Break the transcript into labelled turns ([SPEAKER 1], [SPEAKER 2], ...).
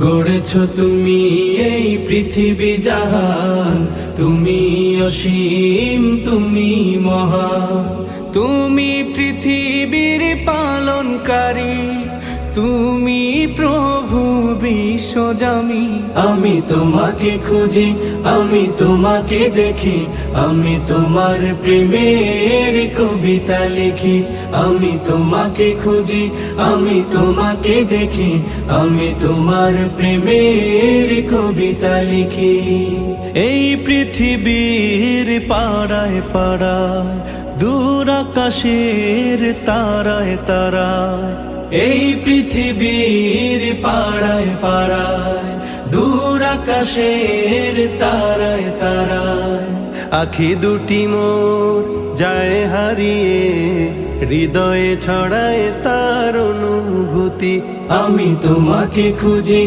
[SPEAKER 1] গড়েছ তুমি এই পৃথিবী জাহান, তুমি অসীম, তুমি মহান। তুমি পৃথিবীর পালনকারী, তুমি প্রভু বিশ্বজামি। আমি তোমাকে খুঁজি, আমি তোমাকে দেখি, আমি তোমার প্রেমের কবিতা লিখি। আমি তোমাকে খুঁজি, আমি তোমাকে দেখি, আমি তোমার প্রেমের কবিতা লিখি।
[SPEAKER 2] এই পৃথিবীর পাড়ায় পাড়ায়, দূর আকাশের তারায় তারায়,
[SPEAKER 1] এই পৃথিবীর পাড়ায় পাড়ায়, দূর আকাশের তারায় তারায়,
[SPEAKER 2] আখি দুটি মোর যায় হারিয়ে, হৃদয়ে ছড়ায় তার অনুভূতি।
[SPEAKER 1] আমি তোমাকে খুঁজি,